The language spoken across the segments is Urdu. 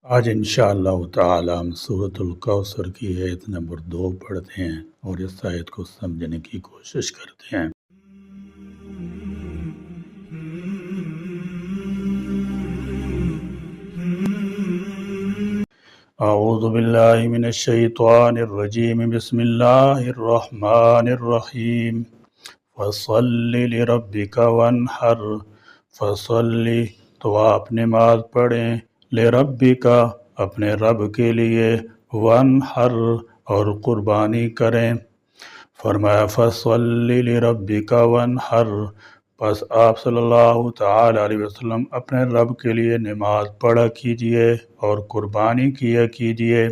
آج انشاءاللہ تعالی ہم سورۃ الکوثر کی آیت نمبر 2 پڑھتے ہیں اور اس آیت کو سمجھنے کی کوشش کرتے ہیں۔ اعوذ باللہ من الشیطان الرجیم، بسم اللہ الرحمن الرحیم۔ فصل لربک وانحر، فصل تو آپ نماز پڑھیں، لربک اپنے رب کے لیے، وانحر اور قربانی کریں۔ فرمایا فصل لربک وانحر، پس آپ صلی اللہ تعالی علیہ وسلم اپنے رب کے لیے نماز پڑھا کیجئے اور قربانی کیا کیجئے۔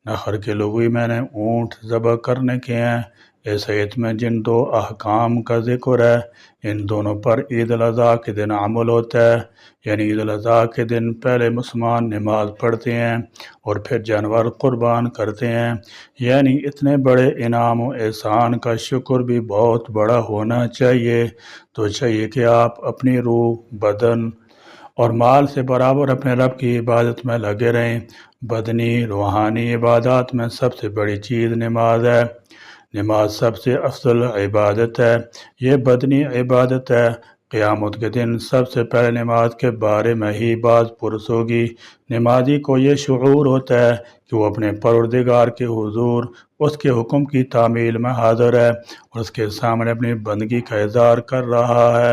نحر کے لغوی معنی اونٹ ذبح کرنے کے ہیں۔ اس آیت میں جن دو احکام کا ذکر ہے، ان دونوں پر عید الاضحیٰ کے دن عمل ہوتا ہے، یعنی عید الاضحیٰ کے دن پہلے مسلمان نماز پڑھتے ہیں اور پھر جانور قربان کرتے ہیں، یعنی اتنے بڑے انعام و احسان کا شکر بھی بہت بڑا ہونا چاہیے۔ تو چاہیے کہ آپ اپنی روح، بدن اور مال سے برابر اپنے رب کی عبادت میں لگے رہیں۔ بدنی روحانی عبادات میں سب سے بڑی چیز نماز ہے۔ نماز سب سے افضل عبادت ہے، یہ بدنی عبادت ہے۔ قیامت کے دن سب سے پہلے نماز کے بارے میں ہی بات پرس ہوگی۔ نمازی کو یہ شعور ہوتا ہے کہ وہ اپنے پروردگار کے حضور اس کے حکم کی تعمیل میں حاضر ہے اور اس کے سامنے اپنی بندگی کا اظہار کر رہا ہے۔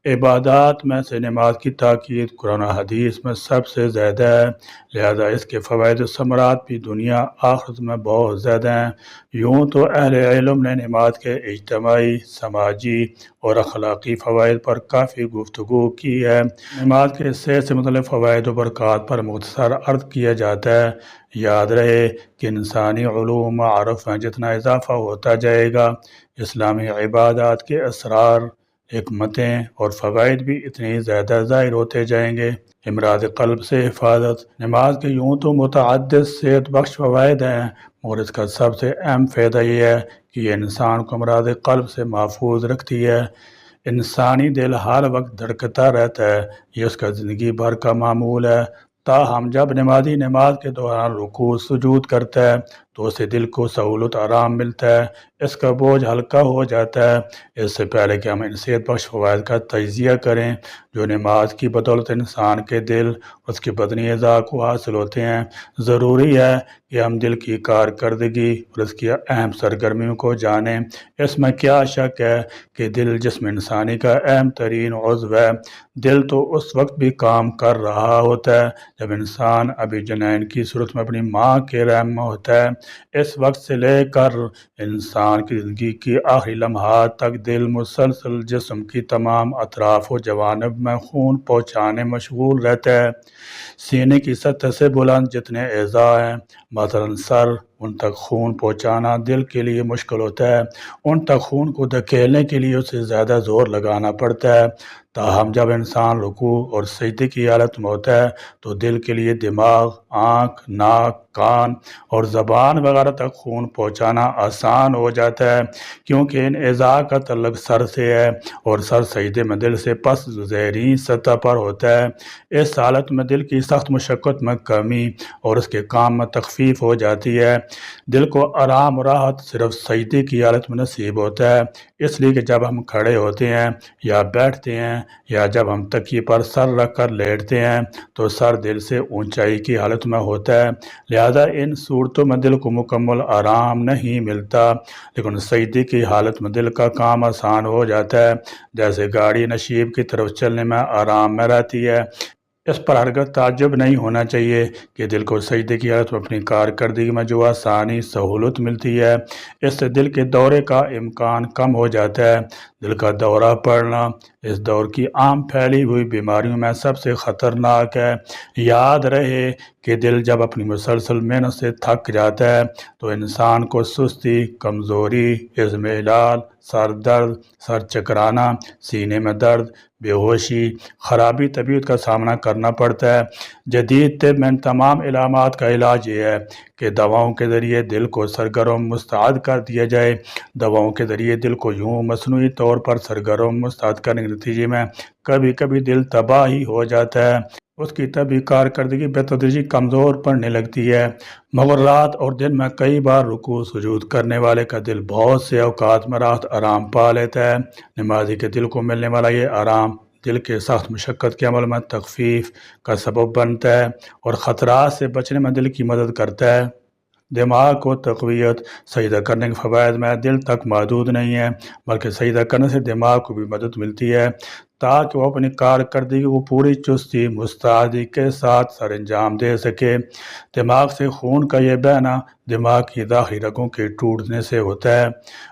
عبادات میں سے نماز کی تاکید قرآن و حدیث میں سب سے زیادہ ہے، لہذا اس کے فوائد و ثمرات بھی دنیا آخرت میں بہت زیادہ ہیں۔ یوں تو اہل علم نے نماز کے اجتماعی، سماجی اور اخلاقی فوائد پر کافی گفتگو کی ہے۔ نماز کے صحت سے متعلق فوائد و برکات پر مختصر عرض کیا جاتا ہے۔ یاد رہے کہ انسانی علوم و معارف میں جتنا اضافہ ہوتا جائے گا، اسلامی عبادات کے اسرار، حکمتیں اور فوائد بھی اتنی زیادہ ظاہر ہوتے جائیں گے۔ امراض قلب سے حفاظت، نماز کے یوں تو متعدد صحت بخش فوائد ہیں، اور اس کا سب سے اہم فائدہ یہ ہے کہ یہ انسان کو امراض قلب سے محفوظ رکھتی ہے۔ انسانی دل ہر وقت دھڑکتا رہتا ہے، یہ اس کا زندگی بھر کا معمول ہے۔ تاہم جب نمازی نماز کے دوران رکوع سجود کرتا ہے تو اسے دل کو سہولت آرام ملتا ہے، اس کا بوجھ ہلکا ہو جاتا ہے۔ اس سے پہلے کہ ہم ان صحت بخش فوائد کا تجزیہ کریں جو نماز کی بدولت انسان کے دل اور اس کے بدنی اعضاء کو حاصل ہوتے ہیں، ضروری ہے کہ ہم دل کی کارکردگی اور اس کی اہم سرگرمیوں کو جانیں۔ اس میں کیا شک ہے کہ دل جسم انسانی کا اہم ترین عضو ہے۔ دل تو اس وقت بھی کام کر رہا ہوتا ہے جب انسان ابھی جنین کی صورت میں اپنی ماں کے رحم میں ہوتا ہے۔ اس وقت سے لے کر انسان کی زندگی کی آخری لمحات تک دل مسلسل جسم کی تمام اطراف و جوانب میں خون پہنچانے مشغول رہتا ہے۔ سینے کی سطح سے بلند جتنے اعضاء ہیں، مثلا سر، ان تک خون پہنچانا دل کے لیے مشکل ہوتا ہے۔ ان تک خون کو دھکیلنے کے لیے اسے زیادہ زور لگانا پڑتا ہے۔ تاہم جب انسان رکوع اور سجدے کی حالت میں ہوتا ہے تو دل کے لیے دماغ، آنکھ، ناک، کان اور زبان وغیرہ تک خون پہنچانا آسان ہو جاتا ہے، کیونکہ ان اعضاء کا تعلق سر سے ہے اور سر سجدے میں دل سے پس زیریں سطح پر ہوتا ہے۔ اس حالت میں دل کی سخت مشقت میں کمی اور اس کے کام میں تخفیف ہو جاتی ہے۔ دل کو آرام و راحت صرف سجدے کی حالت میں نصیب ہوتا ہے، اس لیے کہ جب ہم کھڑے ہوتے ہیں یا بیٹھتے ہیں یا جب ہم تکیے پر سر رکھ کر لیٹتے ہیں تو سر دل سے اونچائی کی حالت میں ہوتا ہے، لہذا ان صورتوں میں دل کو مکمل آرام نہیں ملتا۔ لیکن سجدے کی حالت میں دل کا کام آسان ہو جاتا ہے، جیسے گاڑی نشیب کی طرف چلنے میں آرام میں رہتی ہے۔ اس پر ہرگز تعجب نہیں ہونا چاہیے کہ دل کو سجدے کی حالت میں اپنی کارکردگی میں جو آسانی، سہولت ملتی ہے، اس سے دل کے دورے کا امکان کم ہو جاتا ہے۔ دل کا دورہ پڑنا اس دور کی عام پھیلی ہوئی بیماریوں میں سب سے خطرناک ہے۔ یاد رہے کہ دل جب اپنی مسلسل محنت سے تھک جاتا ہے تو انسان کو سستی، کمزوری، اضمحلال، سر درد، سر چکرانا، سینے میں درد، بے ہوشی، خرابی طبیعت کا سامنا کرنا پڑتا ہے۔ جدید طب میں ان تمام علامات کا علاج یہ ہے کہ دواؤں کے ذریعے دل کو سرگرم مستعد کر دیا جائے۔ دواؤں کے ذریعے دل کو یوں مصنوعی طور پر سرگرم مستعد کرنے کے نتیجے میں کبھی کبھی دل تباہ ہی ہو جاتا ہے۔ اس کی طبی کارکردگی بتدریج کمزور پڑنے لگتی ہے، مگر رات اور دن میں کئی بار رکوع سجود کرنے والے کا دل بہت سے اوقات میں راحت آرام پا لیتا ہے۔ نمازی کے دل کو ملنے والا یہ آرام دل کے سخت مشقت کے عمل میں تخفیف کا سبب بنتا ہے اور خطرات سے بچنے میں دل کی مدد کرتا ہے۔ دماغ کو تقویت سجدہ کرنے کے فوائد میں دل تک محدود نہیں ہے، بلکہ سجدہ کرنے سے دماغ کو بھی مدد ملتی ہے تاکہ وہ اپنی کارکردگی کو پوری چستی مستعدی کے ساتھ سر انجام دے سکے۔ دماغ سے خون کا یہ بہنا دماغ کی داخلی رگوں کے ٹوٹنے سے ہوتا ہے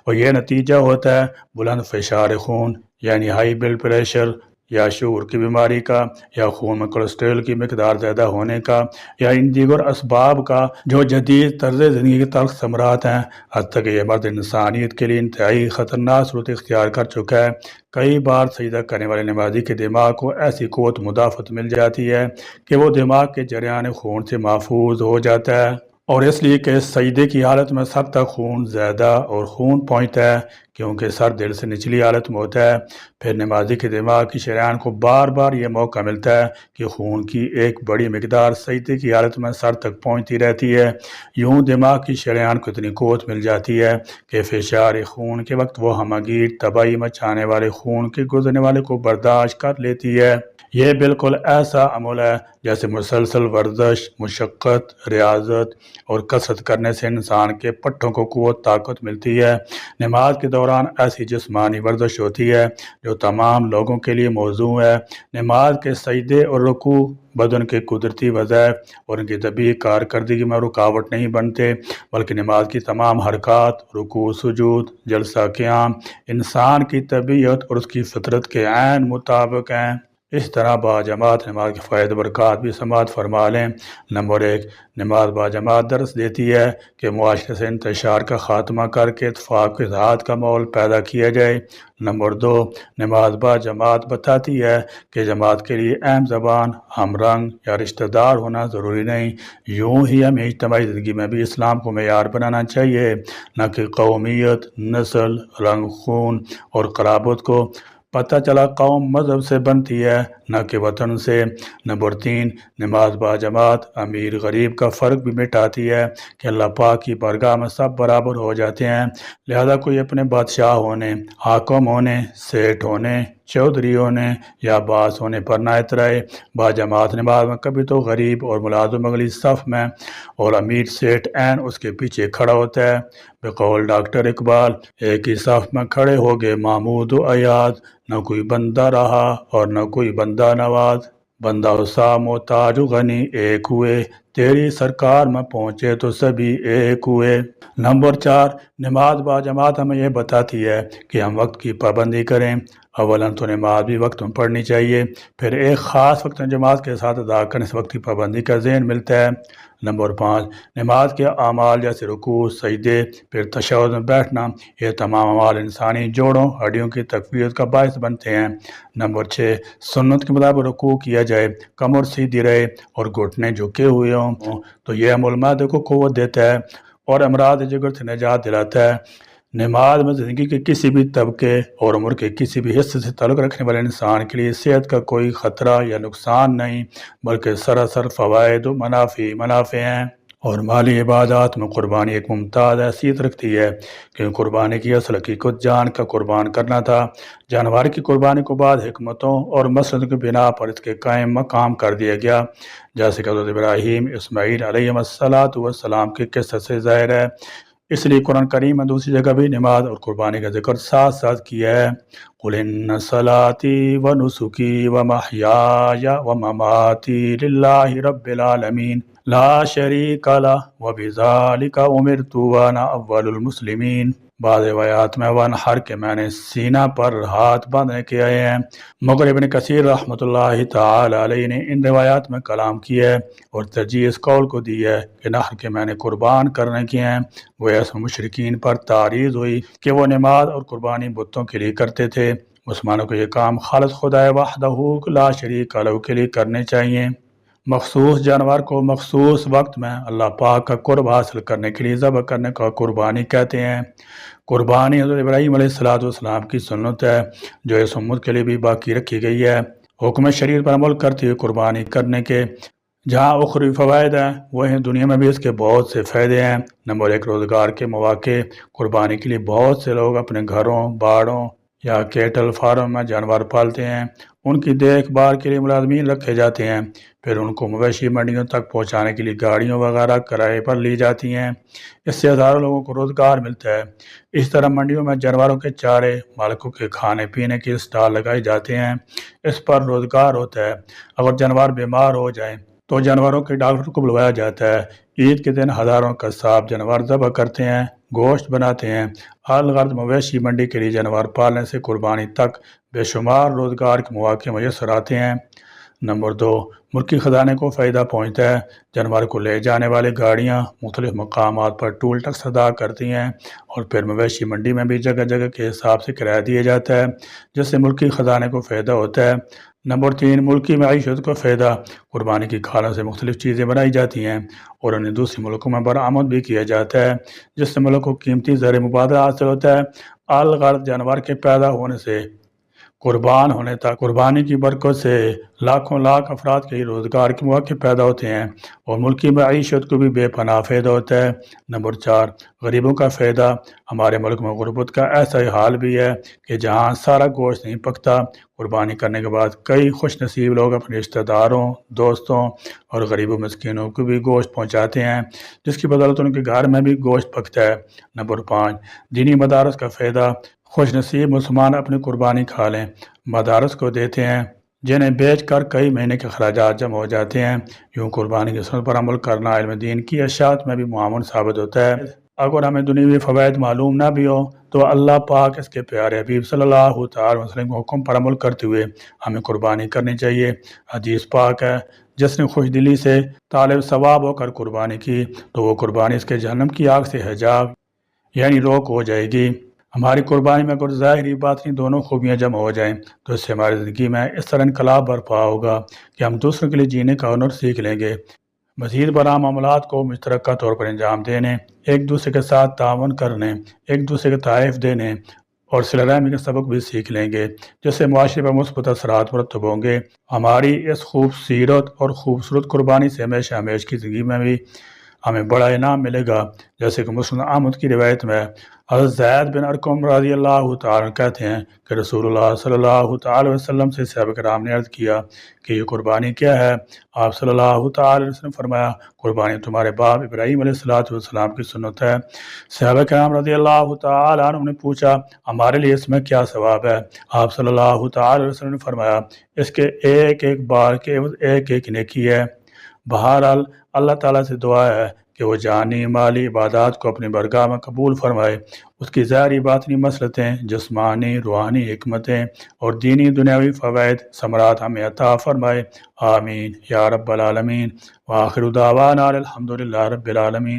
اور یہ نتیجہ ہوتا ہے بلند فشار خون یعنی ہائی بلڈ پریشر، یا شوگر کی بیماری کا، یا خون میں کولیسٹرول کی مقدار زیادہ ہونے کا، یا ان دیگر اسباب کا جو جدید طرز زندگی کے تلخ ثمرات ہیں۔ حتیٰ کہ یہ مرد انسانیت کے لیے انتہائی خطرناک صورت اختیار کر چکا ہے۔ کئی بار سجدہ کرنے والے نمازی کے دماغ کو ایسی قوت مدافعت مل جاتی ہے کہ وہ دماغ کے جریان خون سے محفوظ ہو جاتا ہے، اور اس لیے کہ سجدے کی حالت میں سر تک خون زیادہ اور خون پہنچتا ہے کیونکہ سر دل سے نچلی حالت میں ہوتا ہے۔ پھر نمازی کے دماغ کی شریان کو بار بار یہ موقع ملتا ہے کہ خون کی ایک بڑی مقدار سجدے کی حالت میں سر تک پہنچتی رہتی ہے۔ یوں دماغ کی شریان کو اتنی قوت مل جاتی ہے کہ فشار خون کے وقت وہ ہمگیر تباہی مچانے والے خون کے گزرنے والے کو برداشت کر لیتی ہے۔ یہ بالکل ایسا عمل ہے جیسے مسلسل ورزش، مشقت، ریاضت اور کثرت کرنے سے انسان کے پٹھوں کو قوت طاقت ملتی ہے۔ نماز کے دوران ایسی جسمانی ورزش ہوتی ہے جو تمام لوگوں کے لیے موزوں ہے۔ نماز کے سجدے اور رکوع بدن کے قدرتی وظائف اور ان کی طبی کارکردگی میں رکاوٹ نہیں بنتے، بلکہ نماز کی تمام حرکات، رکوع، سجود، جلسہ قیام انسان کی طبیعت اور اس کی فطرت کے عین مطابق ہیں۔ اس طرح باجماعت نماز کے فوائد و برکات بھی سماعت فرما لیں۔ نمبر 1، نماز باجماعت درس دیتی ہے کہ معاشرے سے انتشار کا خاتمہ کر کے اتفاق و اتحاد کا ماحول پیدا کیا جائے۔ نمبر 2، نماز باجماعت بتاتی ہے کہ جماعت کے لیے اہم زبان، ہم رنگ یا رشتہ دار ہونا ضروری نہیں، یوں ہی ہمیں اجتماعی زندگی میں بھی اسلام کو معیار بنانا چاہیے، نہ کہ قومیت، نسل، رنگ خون اور قرابت کو۔ پتہ چلا قوم مذہب سے بنتی ہے نہ کہ وطن سے۔ نمبر 3، نماز باجماعت امیر غریب کا فرق بھی مٹاتی ہے کہ اللہ پاک کی بارگاہ میں سب برابر ہو جاتے ہیں، لہذا کوئی اپنے بادشاہ ہونے، حاکم ہونے، سیٹھ ہونے، چودھری ہونے یا باس ہونے پر نہ اترائے۔ باجماعت نماز میں کبھی تو غریب اور ملازم اگلی صف میں اور امیر سیٹھ عین اس کے پیچھے کھڑا ہوتا ہے۔ بقول ڈاکٹر اقبال، ایک ہی صف میں کھڑے ہو گئے محمود و ایاز، نہ کوئی بندہ رہا اور نہ کوئی بندہ نواز، بندہ حسام و تاج و غنی ایک ہوئے، تیری سرکار میں پہنچے تو سبھی ایک ہوئے۔ نمبر 4، نماز باجماعت ہمیں یہ بتاتی ہے کہ ہم وقت کی پابندی کریں۔ اولاً تو نماز بھی وقت میں پڑھنی چاہیے، پھر ایک خاص وقت میں جماعت کے ساتھ ادا کرنے سے وقت کی پابندی کا ذہن ملتا ہے۔ نمبر 5، نماز کے اعمال جیسے رکوع، سجدے، پھر تشہد میں بیٹھنا، یہ تمام اعمال انسانی جوڑوں، ہڈیوں کی تقویت کا باعث بنتے ہیں۔ نمبر 6، سنت کے مطابق رکوع کیا جائے، کمر سیدھی رہے اور گھٹنے جھکے ہوئے ہوں تو یہ عمل معدے کو قوت دیتا ہے اور امراض جگر سے نجات دلاتا ہے۔ نماز میں زندگی کے کسی بھی طبقے اور عمر کے کسی بھی حصے سے تعلق رکھنے والے انسان کے لیے صحت کا کوئی خطرہ یا نقصان نہیں، بلکہ سراسر فوائد و منافع ہیں۔ اور مالی عبادات میں قربانی ایک ممتاز حیثیت رکھتی ہے، کیونکہ قربانی کی اصل حقیقت جان کا قربان کرنا تھا۔ جانور کی قربانی کو بعد حکمتوں اور مصلحتوں کی بنا پر اس کے قائم مقام کر دیا گیا، جیسے کہ حضرت ابراہیم، اسماعیل علیہ السلام کے قصے سے ظاہر ہے۔ اس لیے قرآن کریم میں دوسری جگہ بھی نماز اور قربانی کا ذکر ساتھ ساتھ کیا ہے۔ قُلْ إِنَّ صَلَاتِي وَنُسُكِي وَمَحْيَايَ وَمَمَاتِي لِلَّهِ رَبِّ الْعَالَمِينَ لا شریک لہ وبذالک امرت وانا اول المسلمین۔ بعض روایات میں وانحر کے معنی سینہ پر ہاتھ باندھنے کے آئے ہیں، مگر ابن کثیر رحمۃ اللہ تعالی علیہ نے ان روایات میں کلام کیا ہے اور ترجیح اس قول کو دی ہے کہ نحر کے معنی قربان کرنے کے ہیں۔ وہ ایسے مشرکین پر تعریض ہوئی کہ وہ نماز اور قربانی بتوں کے لیے کرتے تھے۔ مسلمانوں کو یہ کام خالص خدائے وحدہ لا شریک لہ کے لیے کرنے چاہیے۔ مخصوص جانور کو مخصوص وقت میں اللہ پاک کا قرب حاصل کرنے کے لیے ذبح کرنے کا قربانی کہتے ہیں۔ قربانی حضرت ابراہیم علیہ السلام کی سنت ہے جو اس امت کے لیے بھی باقی رکھی گئی ہے۔ حکم شریعت پر عمل کرتے ہوئے قربانی کرنے کے جہاں اخروی فوائد ہیں وہیں دنیا میں بھی اس کے بہت سے فائدے ہیں۔ نمبر 1، روزگار کے مواقع۔ قربانی کے لیے بہت سے لوگ اپنے گھروں، باڑوں یا کیٹل فارم میں جانور پالتے ہیں۔ ان کی دیکھ بھال کے لیے ملازمین رکھے جاتے ہیں، پھر ان کو مویشی منڈیوں تک پہنچانے کے لیے گاڑیوں وغیرہ کرائے پر لی جاتی ہیں۔ اس سے ہزاروں لوگوں کو روزگار ملتا ہے۔ اس طرح منڈیوں میں جانوروں کے چارے، مالکوں کے کھانے پینے کے اسٹال لگائے جاتے ہیں، اس پر روزگار ہوتا ہے۔ اگر جانور بیمار ہو جائیں تو جانوروں کے ڈاکٹر کو بلوایا جاتا ہے۔ عید کے دن ہزاروں قصاب جانور ذبح کرتے ہیں، گوشت بناتے ہیں۔ الغرض مویشی منڈی کے لیے جانور پالنے سے قربانی تک بے شمار روزگار کے مواقع میسر آتے ہیں۔ نمبر 2، ملکی خزانے کو فائدہ پہنچتا ہے۔ جانور کو لے جانے والی گاڑیاں مختلف مقامات پر ٹول ٹیکس ادا کرتی ہیں اور پھر مویشی منڈی میں بھی جگہ جگہ کے حساب سے کرایہ دیا جاتا ہے، جس سے ملکی خزانے کو فائدہ ہوتا ہے۔ نمبر 3، ملکی معیشت کو فائدہ۔ قربانی کی کھالوں سے مختلف چیزیں بنائی جاتی ہیں اور انہیں دوسرے ملکوں میں برآمد بھی کیا جاتا ہے، جس سے ملک کو قیمتی زر مبادلہ حاصل ہوتا ہے۔ الغرض جانور کے پیدا ہونے سے قربان ہونے تک قربانی کی برکت سے لاکھوں لاکھ افراد کے لیے روزگار کے مواقع پیدا ہوتے ہیں اور ملکی معیشت کو بھی بے پناہ فائدہ ہوتا ہے۔ نمبر 4، غریبوں کا فائدہ۔ ہمارے ملک میں غربت کا ایسا ہی حال بھی ہے کہ جہاں سارا گوشت نہیں پکتا، قربانی کرنے کے بعد کئی خوش نصیب لوگ اپنے رشتہ داروں، دوستوں اور غریبوں مسکینوں کو بھی گوشت پہنچاتے ہیں، جس کی بدولت ان کے گھر میں بھی گوشت پکتا ہے۔ نمبر 5، دینی مدارس کا فائدہ۔ خوش نصیب مسلمان اپنی قربانی کھا لیں مدارس کو دیتے ہیں، جنہیں بیچ کر کئی مہینے کے اخراجات جمع ہو جاتے ہیں۔ یوں قربانی کی سنت پر عمل کرنا علم دین کی اشاعت میں بھی معاون ثابت ہوتا ہے۔ اگر ہمیں دنیاوی فوائد معلوم نہ بھی ہو تو اللہ پاک اس کے پیارے حبیب صلی اللہ تعالی وسلم کے حکم پر عمل کرتے ہوئے ہمیں قربانی کرنی چاہیے۔ حدیث پاک ہے، جس نے خوش دلی سے طالب ثواب ہو کر قربانی کی تو وہ قربانی اس کے جہنم کی آگ سے حجاب یعنی روک ہو جائے گی۔ ہماری قربانی میں اگر ظاہری باطنی دونوں خوبیاں جمع ہو جائیں تو اس سے ہماری زندگی میں اس طرح انقلاب برپا ہوگا کہ ہم دوسروں کے لیے جینے کا ہنر سیکھ لیں گے۔ مزید برآں معاملات کو مشترکہ طور پر انجام دینے، ایک دوسرے کے ساتھ تعاون کرنے، ایک دوسرے کے تحائف دینے اور صلہ رحمی کا سبق بھی سیکھ لیں گے، جس سے معاشرے پر مثبت اثرات مرتب ہوں گے۔ ہماری اس خوب سیرت اور خوبصورت قربانی سے ہمیشہ ہمیش کی زندگی میں بھی ہمیں بڑا انعام ملے گا، جیسے کہ مسلم احمد کی روایت میں حضرت زید بن ارقم رضی اللہ تعالیٰ کہتے ہیں کہ رسول اللہ صلی اللہ تعالی وسلم سے صحابہ کرام نے عرض کیا کہ یہ قربانی کیا ہے؟ آپ صلی اللہ تعالی وسلم فرمایا، قربانی تمہارے باپ ابراہیم علیہ السلام کی سنت ہے۔ صحابہ کرام رضی اللہ تعالی عنہ نے پوچھا، ہمارے لیے اس میں کیا ثواب ہے؟ آپ صلی اللہ تعالی وسلم نے فرمایا، اس کے ایک ایک بار کے ایک ایک نیکی ہے۔ بہرحال اللہ تعالیٰ سے دعا ہے کہ وہ جانی مالی عبادات کو اپنی برگاہ میں قبول فرمائے، اس کی ظاہری باطنی مصلحتیں، جسمانی روحانی حکمتیں اور دینی دنیاوی فوائد ثمرات ہمیں عطا فرمائے، آمین یا رب العالمین۔ وآخر دعوانا الحمدللہ رب العالمین۔